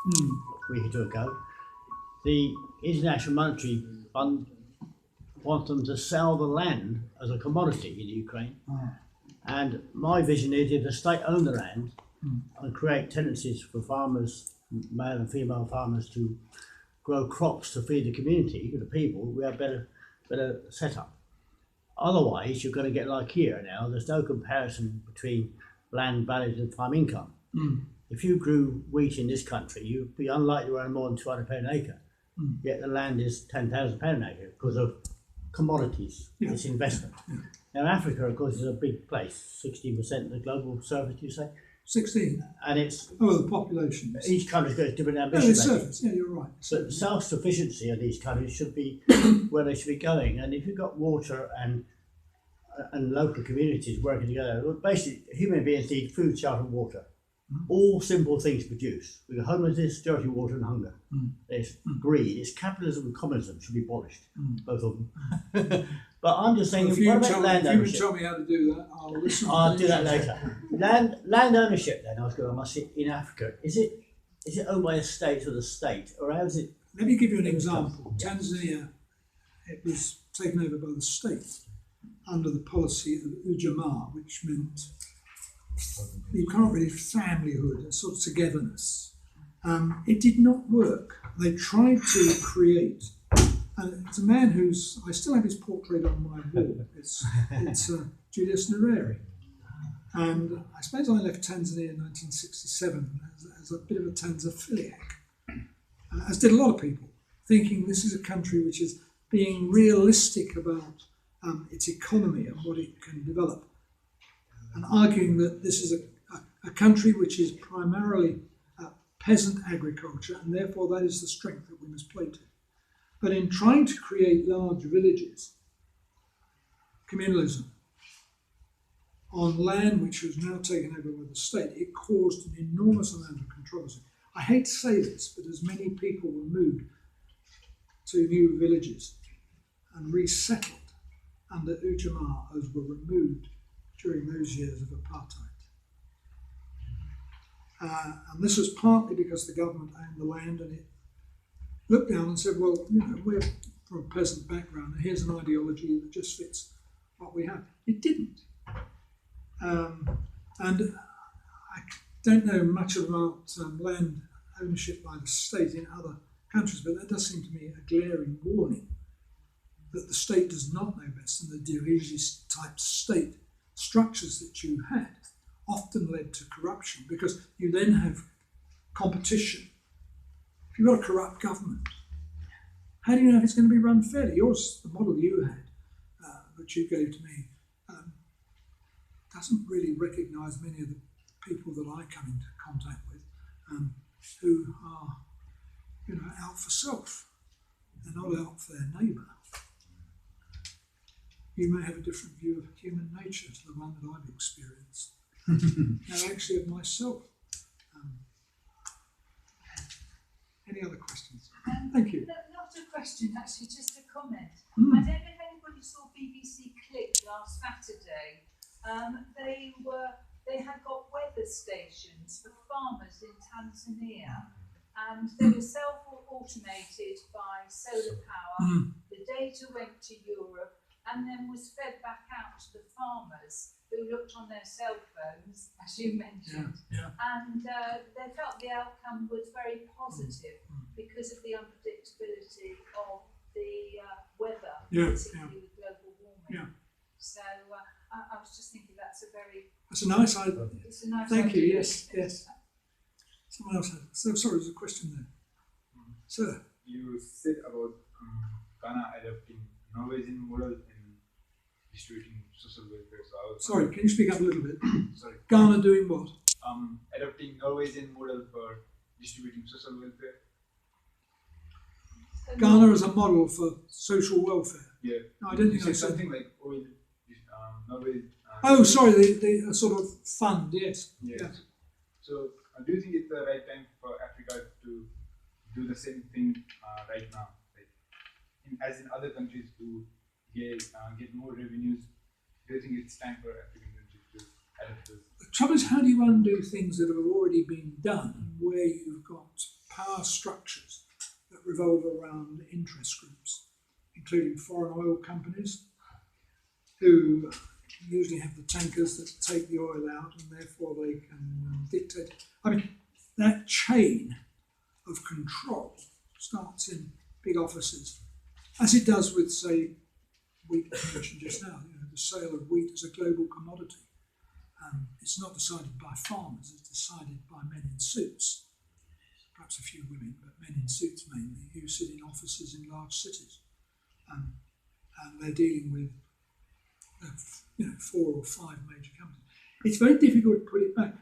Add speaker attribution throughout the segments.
Speaker 1: a week or two ago, the International Monetary Fund want them to sell the land as a commodity in Ukraine. And my vision is if the state own the land and create tenancies for farmers, male and female farmers, to grow crops to feed the community, the people, we have better setup. Otherwise, you're going to get like here now, there's no comparison between land values and farm income. If you grew wheat in this country, you'd be unlikely to earn more than £200 an acre. Yet the land is £10,000 an acre because of commodities, it's investment. Now Africa, of course, is a big place, 16% of the global surface, you say?
Speaker 2: 16.
Speaker 1: And it's...
Speaker 2: the population.
Speaker 1: Each country's got a different ambition.
Speaker 2: Surface, you're right.
Speaker 1: But self-sufficiency of these countries should be where they should be going. And if you've got water and local communities working together, well, basically human beings need food, shelter and water. All simple things to produce. We've got homelessness, dirty water and hunger. There's greed. It's capitalism and communism should be abolished, both of them. But I'm just saying, what about land ownership?
Speaker 2: If you tell me how to do that, I'll listen.
Speaker 1: I'll do that later. Land ownership then, I was going to ask you, in Africa, is it owned by a state or the state, or how is it?
Speaker 2: Let me give you an example. Tanzania, it was taken over by the state under the policy of Ujamaa, which meant you can't really familyhood, a sort of togetherness. It did not work. They tried to create, and it's a man I still have his portrait on my wall. It's Julius Nyerere. And I suppose I left Tanzania in 1967 as a bit of a Tanzaphiliac, as did a lot of people, thinking this is a country which is being realistic about its economy and what it can develop, and arguing that this is a country which is primarily peasant agriculture, and therefore that is the strength that we must play to. But in trying to create large villages, communalism, on land which was now taken over by the state, it caused an enormous amount of controversy. I hate to say this, but as many people were moved to new villages and resettled under Ujamaa as were removed during those years of apartheid. And this was partly because the government owned the land, and it looked down and said, well, we're from a peasant background, and here's an ideology that just fits what we have. It didn't. And I don't know much about land ownership by the state in other countries, but that does seem to me a glaring warning that the state does not know best, and the dirigist-type state structures that you had often led to corruption, because you then have competition. If you've got a corrupt government, how do you know if it's going to be run fairly? Yours, the model you had, which you gave to me, doesn't really recognise many of the people that I come into contact with who are, out for self. They're not out for their neighbour. You may have a different view of human nature to the one that I've experienced. Now, actually, of myself. Any other questions? Thank you.
Speaker 3: Not a question, actually, just a comment. I don't know if anybody saw BBC Click last Saturday. They had got weather stations for farmers in Tanzania, and they were self-automated by solar power. The data went to Europe and then was fed back out to the farmers who looked on their cell phones, as you mentioned. And they felt the outcome was very positive because of the unpredictability of the weather, particularly with global warming. So I was just thinking that's a nice idea. It's a nice
Speaker 2: Thank
Speaker 3: idea.
Speaker 2: you, yes. Someone else had. So sorry, there's a question there. Sir?
Speaker 4: You said about Ghana adopting Norwegian model in distributing social welfare. So
Speaker 2: sorry, can you speak up a little bit?
Speaker 4: Sorry.
Speaker 2: Ghana doing what?
Speaker 4: Adopting Norwegian model for distributing social welfare.
Speaker 2: Ghana as a model for social welfare.
Speaker 4: Yeah.
Speaker 2: No, I don't think I said
Speaker 4: something like oil. Norway.
Speaker 2: Oh, sorry, the sort of fund. Yes.
Speaker 4: Yeah. So, do you think it's the right time for Africa to do the same thing right now, as in other countries to get more revenues? Do you think it's time for African countries to adapt this?
Speaker 2: The trouble is, how do you undo things that have already been done, where you've got power structures that revolve around interest groups, including foreign oil companies, who usually have the tankers that take the oil out, and therefore they can dictate. I mean, that chain of control starts in big offices, as it does with, say, wheat, as you mentioned just now. The sale of wheat as a global commodity. It's not decided by farmers, it's decided by men in suits, perhaps a few women, but men in suits mainly, who sit in offices in large cities. And they're dealing with 4 or 5 major companies. It's very difficult to put it back.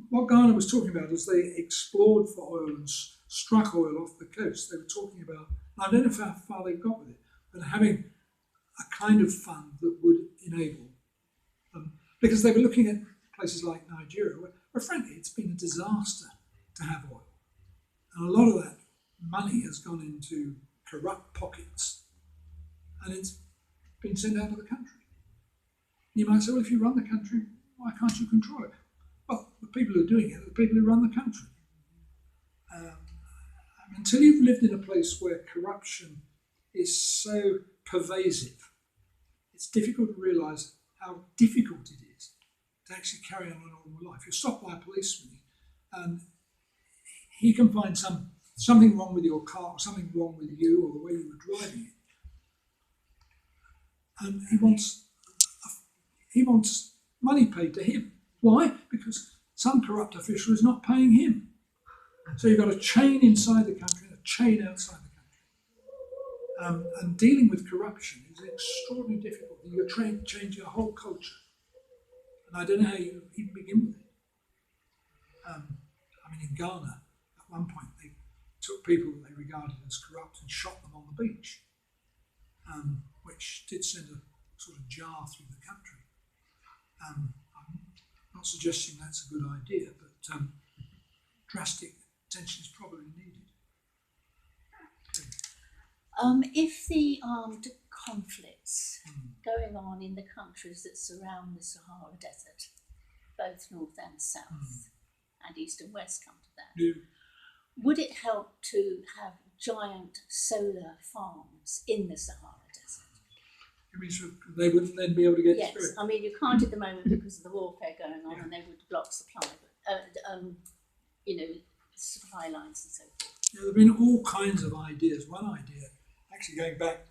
Speaker 2: What Ghana was talking about is they explored for oil and struck oil off the coast. They were talking about, I don't know how far they got with it, but having a kind of fund that would enable them, because they were looking at places like Nigeria, where frankly it's been a disaster to have oil. And a lot of that money has gone into corrupt pockets, and it's been sent out of the country. You might say, well, if you run the country, why can't you control it? Well, the people who are doing it are the people who run the country. Until you've lived in a place where corruption is so pervasive, it's difficult to realise how difficult it is to actually carry on a normal life. You're stopped by a policeman, and he can find something wrong with your car, or something wrong with you, or the way you were driving it, and he wants money paid to him. Why? Because some corrupt official is not paying him. So you've got a chain inside the country and a chain outside the country. And dealing with corruption is extraordinarily difficult. You're changing a whole culture. And I don't know how you even begin with it. In Ghana, at one point, they took people that they regarded as corrupt and shot them on the beach, which did send a sort of jar through the country. I'm not suggesting that's a good idea, but drastic attention is probably needed.
Speaker 5: If the armed conflicts going on in the countries that surround the Sahara Desert, both north and south, and east and west come to that, would it help to have giant solar farms in the Sahara Desert?
Speaker 2: You mean so they wouldn't then be able to get
Speaker 5: Yes,
Speaker 2: through?
Speaker 5: I mean you can't at the moment because of the warfare going on, and they would block supply, but supply lines and so forth.
Speaker 2: There have been all kinds of ideas. One idea, actually going back